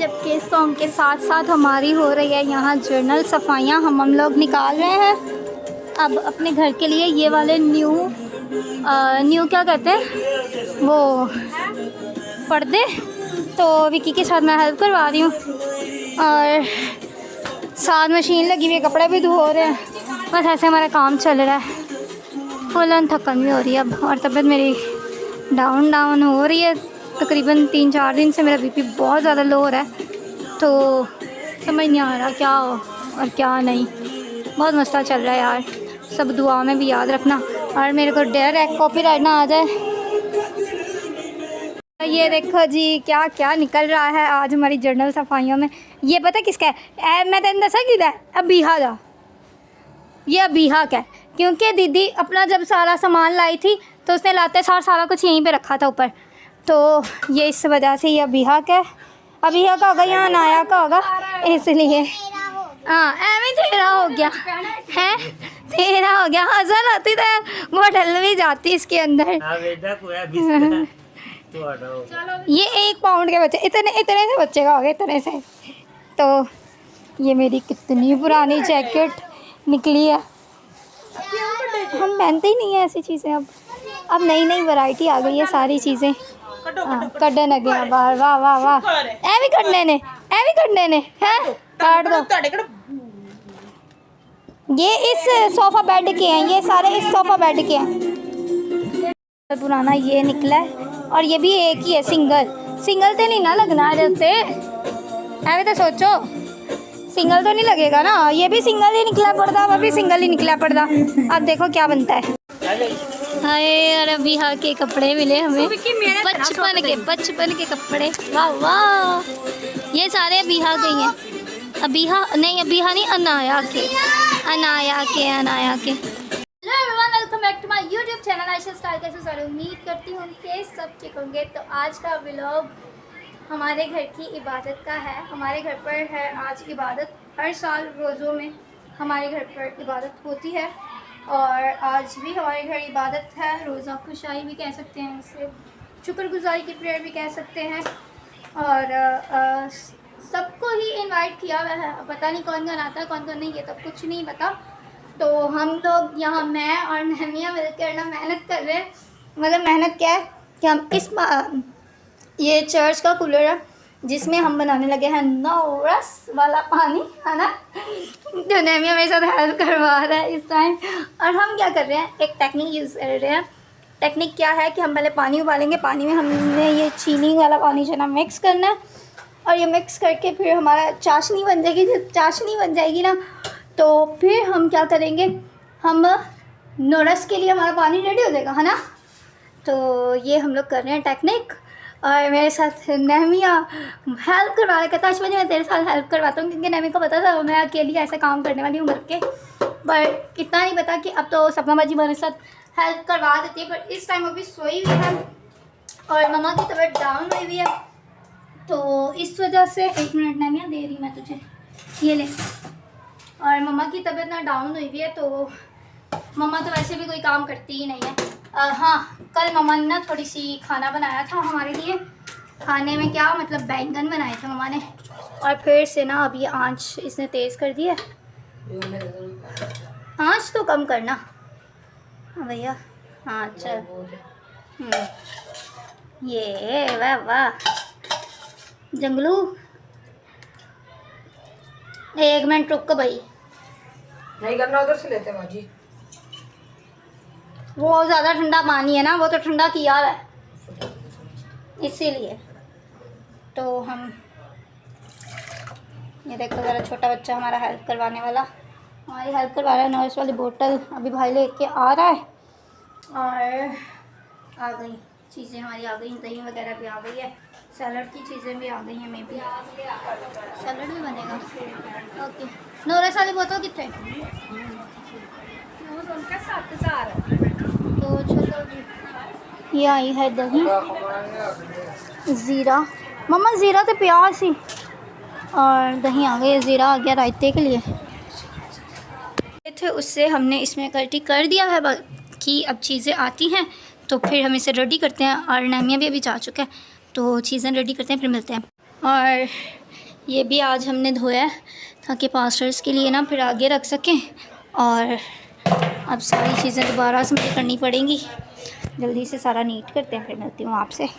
जबकि सॉन्ग के साथ साथ हमारी हो रही है यहाँ जर्नल सफाइयाँ। हम लोग निकाल रहे हैं अब अपने घर के लिए ये वाले न्यू क्या कहते हैं वो पर्दे। तो विकी के साथ मैं हेल्प करवा रही हूँ और साथ मशीन लगी हुई है, कपड़े भी धो रहे हैं। बस ऐसे हमारा काम चल रहा है। फुलन थकन भी हो रही है अब और तबीयत मेरी डाउन हो रही है। तकरीबन 3-4 दिन से मेरा बीपी बहुत ज़्यादा लो हो रहा है, तो समझ नहीं आ रहा क्या हो और क्या नहीं। बहुत मसला चल रहा है यार। सब दुआ में भी याद रखना और मेरे को डर है कॉपीराइट ना आ जाए। ये देखो जी क्या क्या निकल रहा है आज हमारी जर्नल सफाइयों में। ये पता किसका है? मैं तेन दसा कि अबीहा का। ये अबीहा का है क्योंकि दीदी अपना जब सारा सामान लाई थी तो उसने लाते सारा कुछ यहीं पे रखा था ऊपर, तो ये इस वजह से ये अबीहा का है। अबीहा का होगा या अनाया का होगा, इसलिए हाँ एवं तेरा हो गया है, तेरा हो गया। हसन आती तो वो ढल भी जाती इसके अंदर। ये 1 पाउंड के बच्चे इतने से बच्चे का हो गया, इतने से। तो ये मेरी कितनी पुरानी जैकेट निकली है। हम पहनते ही नहीं है ऐसी चीज़ें। अब नई वैरायटी आ गई है सारी चीज़ें। हाँ कड्डन लगे हैं बाहर। वाह वाह वाह ए भी कड्डने ने हैं, काट दो। ये इस सोफ़ा बेड के हैं, ये सारे इस सोफ़ा बेड के हैं। पुराना ये निकला है और ये भी एक ही है, सिंगल तो नहीं ना लगना है उत्ते। ऐਵੇਂ तो सोचो सिंगल तो नहीं लगेगा ना। ये भी सिंगल ही निकला पड़ता, वो भी सिंगल ही निकला पड़ता। अब देखो क्या बनता है। हाय और अबीहा के कपड़े मिले हमें, बचपन के कपड़े। वाह वाह ये सारे अबीहा के ही हैं। अबीहा नहीं अनाया के। Hello everyone, welcome back to my YouTube channel Ayesha style. कैसे सारे उम्मीद करती हूँ कि सब ठीक होंगे। तो आज का व्लॉग हमारे घर की इबादत का है। हमारे घर पर है आज इबादत। हर साल रोज़ों में हमारे घर पर इबादत होती है और आज भी हमारे घर इबादत है। रोज़ा खुशाई भी कह सकते हैं इसे, शुक्रगुजारी की प्रेयर भी कह सकते हैं। और सबको ही इनवाइट किया हुआ है। पता नहीं कौन कौन आता है कौन कौन नहीं, ये तो कुछ नहीं पता। तो हम लोग यहाँ मैं और नहमिया मिलकर ना मेहनत कर रहे हैं। मतलब मेहनत क्या है कि हम ये चर्च का कूलर है जिसमें हम बनाने लगे हैं नौरस वाला पानी, है ना, जो नहमिया मेरे साथ हेल्प करवा रहा है इस टाइम। और हम क्या कर रहे हैं, एक टेक्निक यूज़ कर रहे हैं। टेक्निक क्या है कि हम पहले पानी उबालेंगे, पानी में हमने ये चीनी वाला पानी जो ना मिक्स करना है और ये मिक्स करके फिर हमारा चाशनी बन जाएगी। जब चाशनी बन जाएगी ना तो फिर हम क्या करेंगे, हम नौरस के लिए हमारा पानी रेडी हो जाएगा, है ना। तो ये हम लोग कर रहे हैं टेक्निक। और मेरे साथ नहमिया हेल्प करवा रहा, कहता अश्विनी मैं तेरे साथ हेल्प करवाता हूँ, क्योंकि नहमी को पता था मैं अकेली ऐसे काम करने वाली हूँ घर के। बट इतना नहीं पता कि अब तो सपना बाजी मेरे साथ हेल्प करवा देती है। पर इस टाइम अभी सोई हुई है और मम्मा की तबीयत डाउन हुई हुई है, तो इस वजह से 1 मिनट नहमिया दे रही मैं तुझे, ये ले। और मम्मा की तबीयत ना डाउन हुई हुई है, तो मम्मा तो वैसे भी कोई काम करती ही नहीं है। हाँ कल मम्मा ने ना थोड़ी सी खाना बनाया था हमारे लिए। खाने में क्या मतलब बैंगन बनाए थे मम्मा ने, और फिर से ना अब ये आँच इसने तेज़ कर दी है। आँच तो कम करना हाँ भैया। हाँ चल ये वाह वाह जंगलू, 1 मिनट रुक भाई, नहीं करना उधर से लेते हैं जी। वो ज़्यादा ठंडा पानी है ना, वो तो ठंडा किया है इसीलिए। तो हम ये देखो ज़रा छोटा बच्चा हमारा हेल्प करवाने वाला हमारी हेल्प करवा रहा है। नॉइस वाली बोतल अभी भाई लेके आ रहा है और आ गई चीज़ें हमारी, आ गई दही वगैरह भी आ गई है, सैलड की चीज़ें भी आ गई हैं। मे भी सैलड भी बनेगा। ओके नॉइस वाली बोतल कितने तो चलो ये आई है दही, ज़ीरा मम्मा ज़ीरा तो प्याज सी, और दही आ गई, ज़ीरा आ गया रायते के लिए थे। उससे हमने इसमें कटी कर दिया है। बाकी अब चीज़ें आती हैं तो फिर हम इसे रेडी करते हैं। और नहमिया भी अभी जा चुका है, तो चीज़ें रेडी करते हैं फिर मिलते हैं। और ये भी आज हमने धोया है ताकि पास्टर्स के लिए ना फिर आगे रख सकें। और अब सारी चीज़ें दोबारा से मुझे करनी पड़ेंगी। जल्दी से सारा नीट करते हैं, फिर मिलती हूँ आपसे।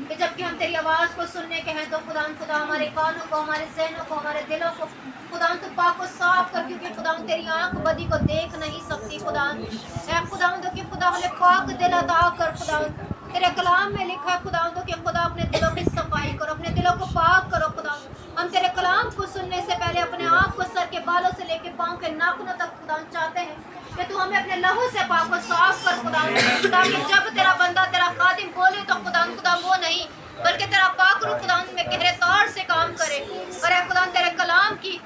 कि जबकि हम तेरी आवाज़ को सुनने के हैं तो खुदा हमारे कानों को, हमारे जहनों को, हमारे दिलों को खुदा तो पाक को साफ कर, क्योंकि खुदा तेरी आंख बदी को देख नहीं सकती। खुदा कि खुदा हमें पाक दिल अता कर। खुदा तेरे कलाम में लिखा है खुदा कि खुदा अपने दिलों की सफाई करो, अपने दिलों को पाक करो। खुदा हम तेरे कलाम को सुनने से पहले अपने आप को सर के बालों से लेकर पाँव के नाखूनों तक खुदा चाहते हैं कि तू हमें अपने लहू से पाक को साफ कर। खुदा कि जब तेरा बंदा, तेरा खादिम बोले तो खुदा वो नहीं बल्कि तेरा पाक रूह खुदा में गहरे तौर से काम करे। और खुदा तेरे कलाम की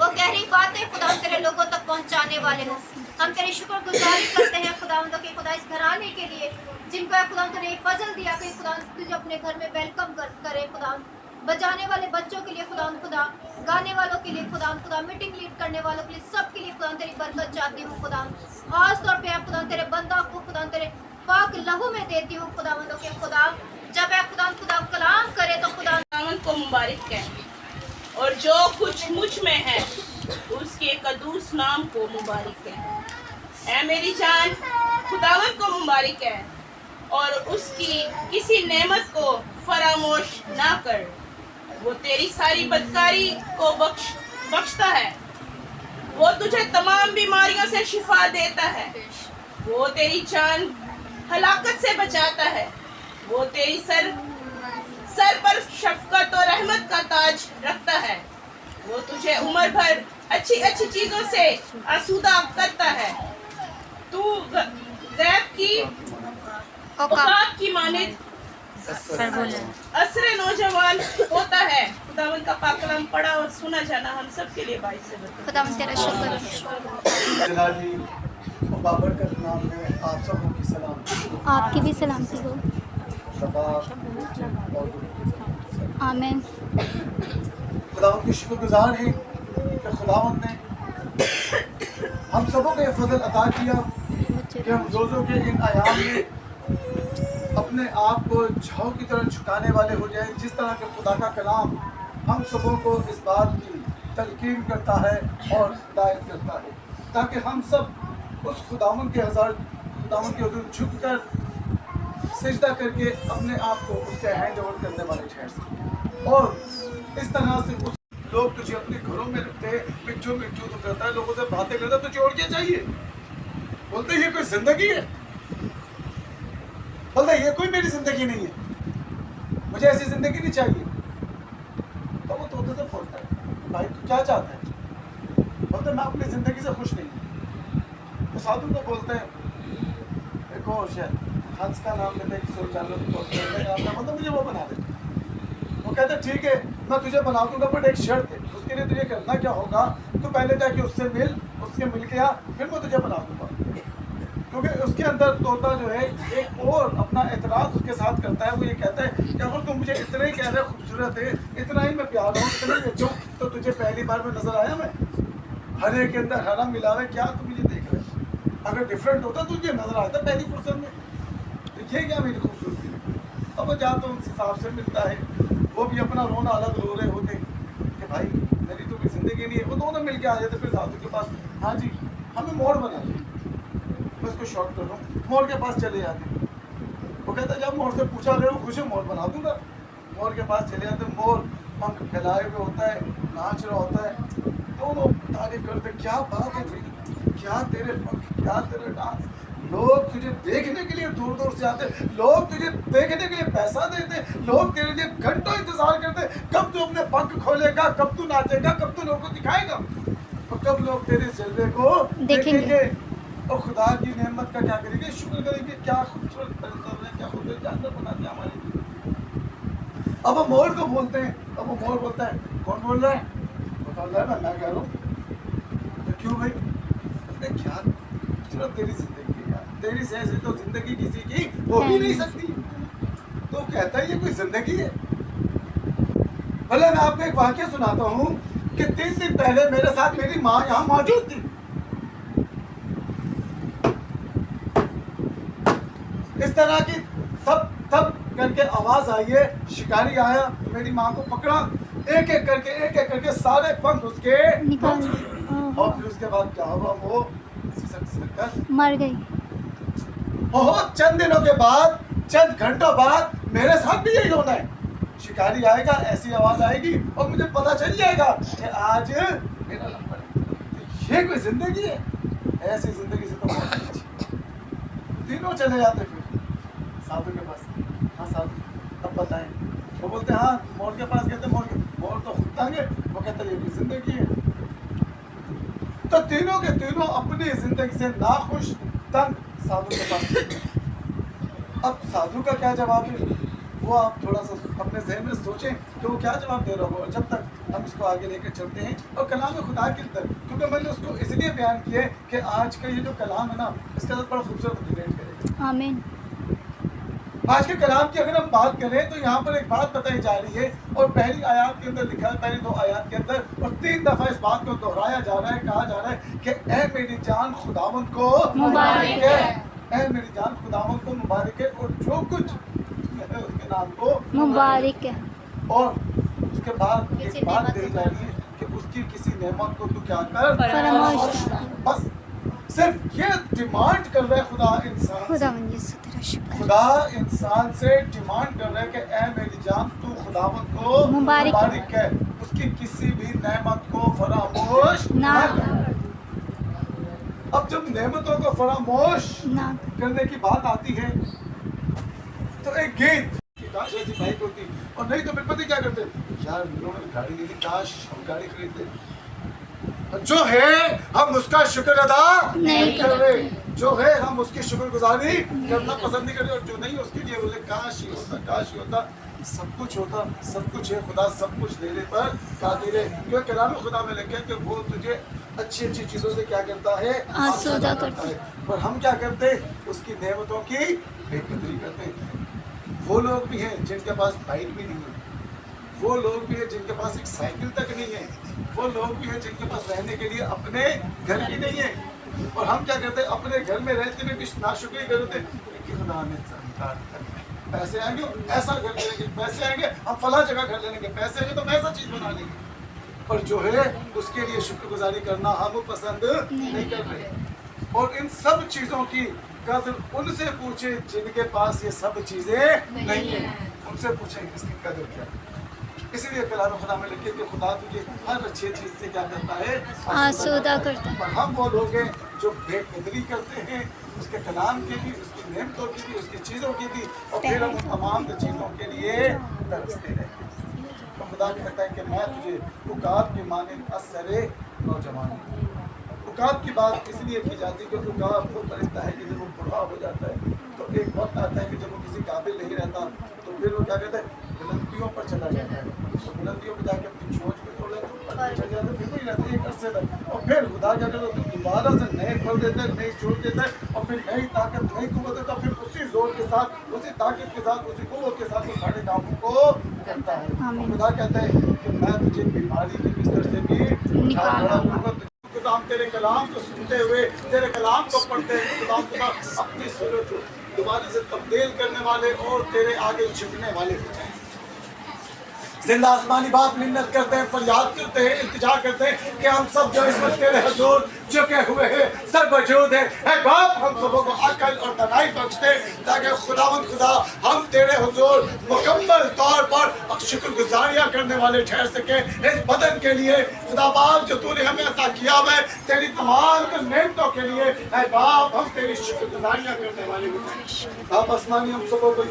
वो गहरी बातें खुदा तेरे लोगों तक पहुंचाने वाले हो। हम तेरी शुक्रगुजारी करते हैं खुदा कि खुदा इस घराने के लिए जिनको खुदा तेरे फजल दिया कि खुदा तुझे अपने घर में वेलकम करे। खुदा बजाने वाले बच्चों के लिए खुदा गाने वालों के लिए खुदा मीटिंग लीड करने वालों के लिए, सबके लिए खुदा तेरी बरकत चाहती हूँ। खुदा खास तौर पे खुदा तेरे बंदा को खुदा तेरे पाक लहू में देती हूँ। खुदा के खुदा जब खुदा कलाम करे तो खुदा को मुबारक कहें और जो कुछ मुझ में है उसके कदूस नाम को मुबारक है। ऐ मेरी जान, खुदावन को मुबारक है और उसकी किसी नेमत को फरामोश ना कर। वो तेरी सारी बदकारी को बख्शता है। वो तुझे तमाम बीमारियों से शिफा देता है। वो तेरी जान हलाकत से बचाता है। वो तेरी सर पर शफकत और रहमत का ताज रखता है। वो तुझे उम्र भर अच्छी अच्छी चीजों से आसूदा करता है। तू गैब की औकात की मानिद असरे नौजवान होता है। खुदावन का पाक कलाम पढ़ा और सुना जाना हम सब के लिए बाइस से खुदावन तेरा शुक्र। जलाली और बाबरकत नाम में आप सबों की सलाम। आपकी भी सलामती हो। शबाब और आमीन। खुदावन के शुक्रगुजार हैं कि खुदावन ने हम सबों को ये फजल अता किया कि हम रोज़ों के इन आयाम में अपने आप को झाव की तरह झुकाने वाले हो जाएं। जिस तरह के खुदा का कलाम हम सबों को इस बात की तलकीन करता है और हिदायत करता है, ताकि हम सब उस खुदावन के हुजूर झुककर सजदा करके अपने आप को उसके हैंड ओवर करने वाले ठहर सकें। और इस तरह से उस लोग तुझे अपने घरों में रखते हैं, मिट्टू मिट्टू तो करता है, लोगों से बातें करता है, तुझे और क्या चाहिए? बोलते ये कोई जिंदगी है? बोलता ये कोई मेरी जिंदगी नहीं है, मुझे ऐसी जिंदगी नहीं चाहिए। तो वो तोते से पूछता है भाई तू क्या चाहता है? बोलते मैं अपनी जिंदगी से खुश नहीं। तो साधु को बोलते हैं एक और शायद हंस का नाम लेते हैं, सोच मतलब मुझे वो बना दे। वो कहते ठीक है मैं तुझे बना दूंगा, बट एक शर्त है। उसके लिए तुझे करना क्या होगा, तू पहले जाके उससे मिल के आ, फिर मैं तुझे बना दूंगा। क्योंकि उसके अंदर तोता जो है एक और अपना एतराज़ उसके साथ करता है। वो ये कहता है कि अगर तुम मुझे इतना ही कह रहे खूबसूरत है, इतना ही मैं प्यार हूँ, इतना ही अच्छूँ, तो तुझे पहली बार में नजर आया मैं? हरे के अंदर हरा मिला है, क्या तुम मुझे देख रहे? अगर डिफरेंट होता तो तुझे नजर आता पहली फुर्सत में। ये क्या मेरी खूबसूरती है? अब वो जाता उस हिसाब से मिलता है, वो भी अपना रोना अलग रो रहे होते कि भाई मेरी तो कोई जिंदगी नहीं है। वो दोनों मिल के आ जाते फिर साधु के पास, हाँ जी हमें मोड़ बना दे। मैं उसको शॉर्ट कर रहा हूँ, मोड़ के पास चले जाते। वो कहता है जब मोड़ से पूछा गया वो खुश है, मोड़ बना दूंगा। मोर के पास चले जाते, मोर पंख फैलाए हुए होता है, नाच रहा होता है। दोनों तारीफ करते, क्या बात है तेरी, क्या तेरे पंख, क्या तेरे डांस। लोग तुझे देखने के लिए दूर दूर से आते, लोग तुझे देखने के लिए पैसा देते, लोग तेरे लिए घंटों इंतजार करते, कब तू अपने पंख खोलेगा, कब तू नाचेगा, कब तू लोगों को दिखाएगा, और कब लोग तेरे जलवे को देखेंगे और खुदा की नेमत का क्या करेंगे, शुक्र करेंगे। क्या खूबसूरत परिंदे हैं, क्या खूबसूरत जानवर बना दिया हमारे लिए। अब वो मोर को बोलते हैं, अब वो मोर बोलता है कौन बोल रहा है? बोल रहा है मैं कह रहा हूँ। तो क्यों भाई? क्या खूबसूरत तेरी जिंदगी है यार, तेरी से ऐसी तो जिंदगी किसी की हो भी नहीं सकती। तो कहता है ये कोई जिंदगी है? भले मैं आपको एक वाक्य सुनाता हूँ कि 3 दिन पहले मेरे साथ मेरी माँ यहाँ मौजूद थी। इस तरह की थप थप करके आवाज आई है, शिकारी आया, मेरी माँ को पकड़ा, एक एक करके सारे पंख उसके निकाल और फिर उसके बाद क्या हुआ, वो मर गई। बहुत चंद दिनों के बाद, चंद घंटों बाद मेरे साथ भी यही होना है। शिकारी आएगा, ऐसी आवाज आएगी और मुझे पता चल जाएगा कि आज मेरा नंबर है। ये कोई जिंदगी है? ऐसी जिंदगी से तो बहुत अच्छी। तीनों चले जाते फिर साधु के पास। हाँ साधु अब बताएं। वो बोलते हाँ मोर के पास कहते, मोर तो खुद तांगे। वो कहते ये भी जिंदगी है। तो तीनों के तीनों अपनी जिंदगी से नाखुश, तंग साधु के पास। अब साधु का क्या जवाब है वो आप थोड़ा सा अपने जहन में सोचें कि वो क्या जवाब दे रहा होगा। और जब तक हम इसको आगे लेकर चलते हैं और कलाम खुदा के अंदर, क्योंकि मैंने उसको इसलिए बयान किया है कि आज का ये जो कलाम है ना, इसका बड़ा खूबसूरत रिलेट करेगा। आमीन। आज के कलाम की अगर हम बात करें तो यहाँ पर एक बात बताई जा रही है और पहली आयत के अंदर लिखा है, पहली 2 आयत के अंदर, और 3 दफा इस बात को दोहराया जा रहा है, कहा जा रहा है कि ऐ मेरी जान खुदावंद को मुबारक है, ऐ मेरी जान खुदावंद को मुबारक है, और जो कुछ है उसके नाम को मुबारक है। और उसके बाद एक बात कही जा रही है कि उसकी किसी नेमत को तू क्या कर, फरामोश। बस सिर्फ ये डिमांड कर रहा है खुदा इंसान से। खुदावंद तेरा शुक्र। खुदा इंसान से डिमांड कर रहा है कि ए मेरी जान तू खुदावंद को मुबारक मुबारक है, उसकी किसी भी नेमत को फरामोश ना ना कर। अब जब नेमतों को फरामोश ना करने की बात आती है तो एक गीत कि काश ऐसी बाइक होती, और नहीं तो फिर पता क्या करते, यार लोगों ने गाड़ी ली थी, काश हम गाड़ी खरीदते। जो है हम उसका शुक्र अदा नहीं कर रहे, जो है हम उसकी शुक्रगुजारी करना पसंद नहीं कर रहे, और जो नहीं उसके लिए बोले काश ही होता, काश ही होता। सब कुछ होता, सब कुछ है, खुदा सब कुछ देने पर कादिर है, क्योंकि कलाम खुदा में लिखा है कि वो तुझे अच्छी अच्छी चीज़ों से क्या करता है, आसूदा करता है। पर हम क्या करते, उसकी नेमतों की बेकदरी करते हैं। वो लोग भी हैं जिनके पास बाइक भी नहीं है, वो लोग भी हैं जिनके पास एक साइकिल तक नहीं है, वो लोग भी हैं जिनके पास रहने के लिए अपने घर भी नहीं है, और हम क्या करते हैं, अपने घर में रहते हुए भी नाशुक्री करते हैं कि खुदा ने संतान कर दिया। पैसे आएंगे ऐसा घर लेंगे, पैसे आएंगे हम फला जगह घर ले लेंगे, पैसे आएंगे तो हम ऐसा चीज़ बना लेंगे, पर जो है उसके लिए शुक्रगुजारी करना हम पसंद नहीं कर रहे। और इन सब चीज़ों की कदर उनसे पूछे जिनके पास ये सब चीज़ें नहीं है, उनसे पूछेंगे इसकी कदर क्या है। इसीलिए कलाम खुदा में लिखे कि खुदा तुझे हर अच्छी चीज़ से क्या करता है, आसूदा करता है। पर हम वो लोग हैं जो बेकदरी करते हैं उसके कलाम की भी, उसकी नेमतों की भी, उसकी चीज़ों की भी, और फिर हम उन तमाम चीज़ों के लिए तरसते रहते हैं। तो खुदा कहता है कि मैं तुझे उकाब की मानिंद असरे नौजवान। उकाब की बात इसलिए की जाती है क्योंकि उकाब वो परिंदा है कि जब वो बूढ़ा हो जाता है तो एक वक्त आता है कि जब वो किसी काबिल नहीं रहता तो फिर वो क्या कहता है, बुलंदियों पर चला जाता है, तो बुलंदियों पर जाके अपनी चोंच पे तोड़ लेता है, चल जाता है, फिर वही रहता है एक अरसे तक, और फिर खुदा क्या करता है, दोबारा से नए फल देता है, नई चोट देता है, और फिर नई ताकत, नई कुव्वत देता है, फिर उसी जोर के साथ, उसी ताकत के साथ, उसी कुव्वत के साथ वो सारे कामों को करता है। और खुदा कहता है कि मैं तुझे बीमारी के बिस्तर से भी उठा खड़ा करूंगा। खुदा हम तेरे कलाम को सुनते हुए, तेरे कलाम को पढ़ते हुए खुदा अपनी सूरत को दोबारा से तब्दील करने वाले और तेरे आगे झुकने वाले हो जाए। जिंदा आसमानी बाप मिन्नत करते हैं, फरियाद करते हैं, इल्तिजा करते हैं कि हम सब जो इस वक्त तेरे हुजूर झुके हुए हैं, सब वजूद है, ऐ बाप हम सबों को अकल और दानाई बख्शते ताकि खुदावंद खुदा हम तेरे हुजूर मुकम्मल तौर पर शुक्रगुजारियाँ करने वाले ठहर सके इस बदन के लिए। खुदा बाप जो तूने हमें अता किया है तेरी तमाम नेमतों के लिए, ऐ बाप हम तेरी शुक्रगुजारियाँ करने वाले हो। बाप आसमानी हम सबों को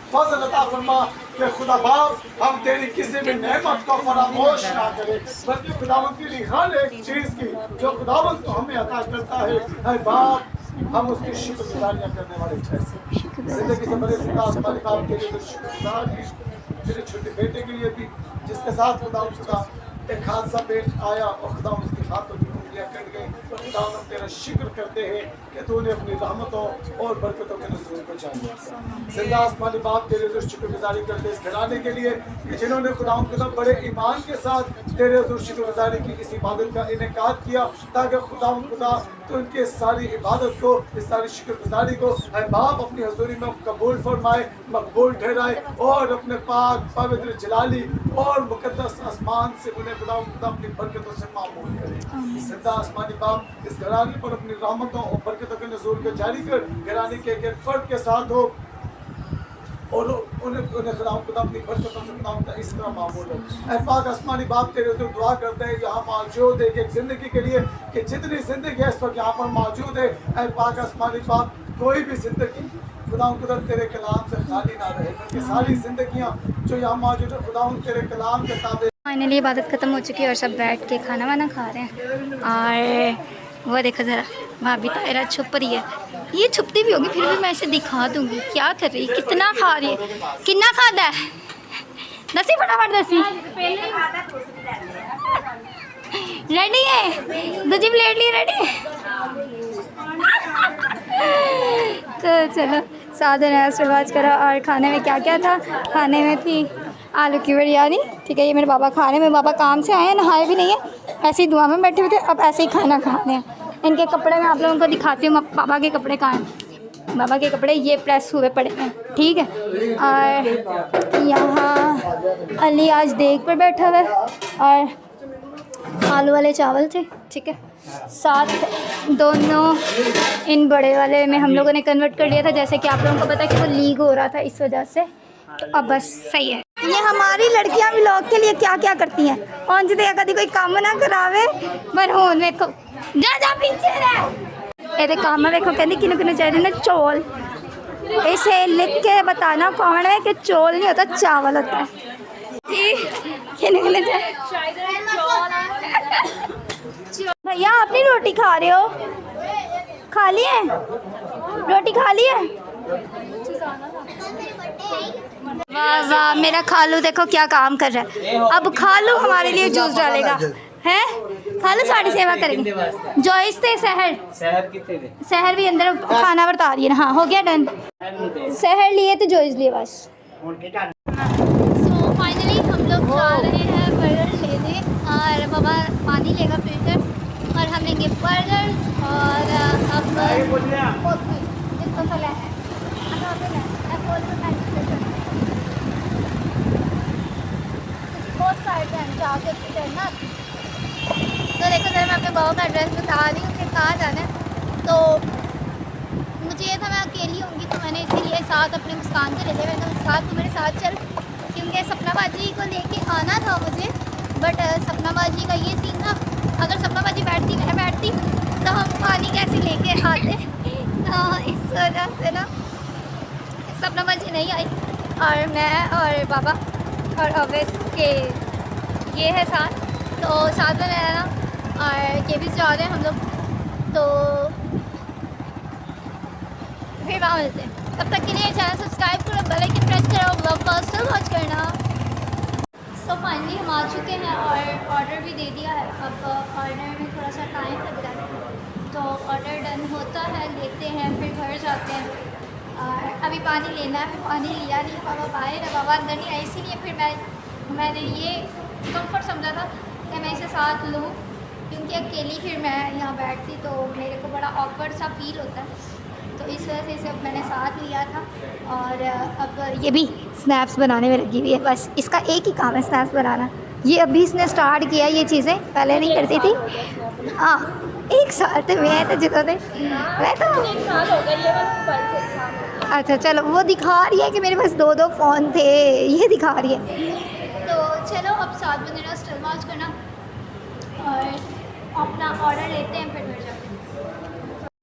फज़ल अता फरमा कि खुदा बाप हम तेरी किसी भी नेमत को फरामोश ना करें, बल्कि खुदावंद की हर एक चीज़ की जो खुदावंद को हमें अता करता है, ऐ बाप हम उसकी शुक्रगुजारियाँ करने वाले ठहरे। जिंदगी से बड़े जिंदा आसमानी बाप के लिए तो शुक्रगुजार हैं, मेरे छोटे बेटे के लिए भी जिसके साथ खुदा एक हादसा पेश आया और खुदा उसके हाथों की उंगलियां कट गई, तो खुदा हम तेरा शुक्र करते हैं कि तूने अपनी रहमतों और बरकतों के नज़ूर को चाहिए। जिंदा आसमानी बाप तेरे हुजूर शुक्रगुजारी करते इस घराने के लिए कि जिन्होंने खुदा खुदा बड़े ईमान के साथ तेरे हुजूर शुक्रगुजारी की इस इबादत का इनेकाद किया, ताकि खुदा तो इनके सारी इबादत को, इस सारी शुक्रगुजारी को ऐ बाप अपनी हजूरी में कबूल फरमाए, मकबूल ठहराए, और अपने पाक पवित्र जलाली और मुकद्दस आसमान से उन्हें खुदा अपनी बरकतों से मामूल करे। जिंदा आसमानी बाप इस घराने पर अपनी रहमतों और बरकतों के नज़ूर को जारी कर, घराने के एक फर्द के साथ हो और उन्हें खुदा अपनी बरकतों से खुदा का इस तरह मामूल हो। ऐ पाक आसमानी बाप तेरे से दुआ करते हैं यहाँ मौजूद है एक ज़िंदगी के लिए कि जितनी ज़िंदगी है इस वक्त यहाँ पर मौजूद है, ऐ पाक आसमानी बाप कोई भी ज़िंदगी खुदा तेरे कलाम से खाली ना रहे, बल्कि सारी ज़िंदगियाँ जो यहाँ मौजूद है खुदा तेरे कलाम के ताबे। फाइनली इबादत ख़त्म हो चुकी है और सब बैठ के खाना वाना खा रहे हैं। और वो देखो ज़रा भाभी तायरा छुप रही है, ये छुपती भी होगी फिर भी मैं इसे दिखा दूँगी क्या कर रही है, कितना खा रही है, कितना खाता है। दसी फटाफट दसी रेडी है, दूसरी प्लेट लिए रेडी। तो चलो सादर है शुरुआत करा। और खाने में क्या क्या था, खाने में थी आलू की बिरयानी, ठीक है। ये मेरे पापा खा रहे हैं, मेरे पापा काम से आए हैं, नहाए भी नहीं है, ऐसे ही दुआ में बैठे हुए थे, अब ऐसे ही खाना खा रहे हैं। इनके कपड़े मैं आप लोगों को दिखाती हूँ, पापा के कपड़े कहाँ हैं। पापा के कपड़े ये प्रेस हुए पड़े हैं, ठीक है। और यहाँ अली आज देख पर बैठा हुआ है और आलू वाले चावल थे, ठीक है। साथ दोनों इन बड़े वाले में हम लोगों ने कन्वर्ट कर लिया था, जैसे कि आप लोगों को पता है कि वो लीक हो रहा था इस वजह से। तो अब बस सही है। ये हमारी लड़कियां व्लॉग के लिए क्या क्या करती हैं। कौन सी कभी कोई काम ना करावे पर हो देखो जा पीछे रह ये काम देखो कहती किन्नू किन्नू चाहिए ना चौल। इसे लिख के बताना कमेंट में कि चौल नहीं होता चावल होता है जी। भैया अपनी रोटी खा रहे हो? खा ली है रोटी? खा ली है? वाह वाह मेरा खालू देखो क्या काम कर रहा है। अब खालू हमारे लिए जूस डालेगा है। खालू साड़ी सेवा करेंगे। जॉइस थे सहर भी अंदर खाना बता रही है ना। हाँ हो गया डन। सहर लिए तो जॉइस लिए बस। सो फाइनली हम लोग जा रहे हैं बर्गर लेने और बाबा पानी लेगा फिल्टर और हम लेंगे बर्गर्स। और अब जितना फला है बहुत सारे टाइम जाके ना। तो देखो जरा मैं अपने बाबा का एड्रेस बता रही हूँ कि कहाँ जाना है। तो मुझे ये था मैं अकेली होंगी तो मैंने इसीलिए साथ अपने मुस्कान को ले लिया। मैंने मुस्कान को मेरे साथ चल क्योंकि सपना बाजी को लेके आना था मुझे। बट सपना बाजी का ये सीन था अगर सपना बाजी बैठती मैं बैठती तो हम पानी कैसे लेके आते। तो इस वजह से ना सपना बाजी नहीं आई और मैं और बाबा और अवैस के ये है साथ। तो साथ में रहना और के भी जा रहे हैं हम लोग। तो फिर वहाँ मिलते हैं। तब तक के लिए चैनल सब्सक्राइब करो, बेल आइकन प्रेस करो, ब्लॉग फर्स्ट वॉच करना। सो फाइनली हम आ चुके हैं और ऑर्डर भी दे दिया है। अब ऑर्डर में थोड़ा सा टाइम लग रहा है तो ऑर्डर डन होता है लेते हैं फिर घर जाते हैं। और अभी पानी लेना है, पानी लिया नहीं। बाबा बाहर है, बाबा अंदर नहीं आए इसीलिए फिर मैंने ये कंफर्ट समझा था कि मैं इसे साथ लूँ क्योंकि अकेली फिर मैं यहाँ बैठती तो मेरे को बड़ा ऑकवर्ड सा फील होता है। तो इस वजह से इसे अब मैंने साथ लिया था। और अब ये भी स्नैप्स बनाने में लगी हुई है। बस इसका एक ही काम है स्नैप्स बनाना। ये अभी इसने स्टार्ट किया ये चीज़ें, पहले नहीं करती थी। हाँ 1 साल तो मैं तो जितना थे मैं तो 1 साल हो गया ये अच्छा चलो वो दिखा रही है कि मेरे पास 2 फ़ोन थे ये दिखा रही है। तो चलो अब 7 बजे ना स्टिल वॉच करना और अपना ऑर्डर लेते हैं फिर घर जाते हैं।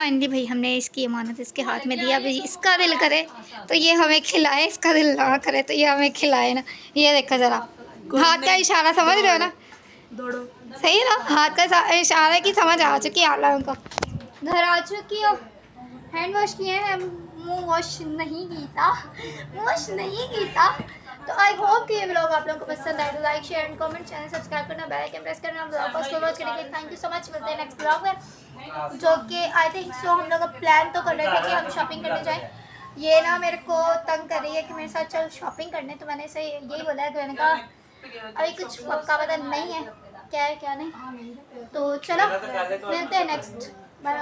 फाइनली भाई हमने इसकी अमानत इसके हाथ में दिया। भाई इसका दिल करे तो ये हमें खिलाए, इसका दिल ना करे तो ये हमें खिलाए ना। ये देखो ज़रा हाथ का इशारा समझ रहे हो ना? सही है ना? हाथ का इशारा की समझ आ चुकी है आप लोगों को। घर आ चुकी हो, हैंड वॉश किए हैं, मुंह वॉश नहीं कीता। तो आई होप कि ये व्लॉग आप लोगों को पसंद आए। तो like share and comment, channel subscribe करना, बेल आइकन प्रेस करना, व्लॉग को वॉच करने के लिए थैंक यू सो मच। मिलते हैं नेक्स्ट व्लॉग में जो कि आई थिंक सो हम लोग प्लान तो कर रहे थे कि हम शॉपिंग करने जाएं। ये ना मेरे को तंग कर रही है कि मेरे साथ चल शॉपिंग करने। तो मैंने इसे यही बोला है कि मैंने कहा अभी कुछ पक्का पता नहीं है क्या है क्या नहीं। तो चलो मिलते हैं नेक्स्ट। बाय।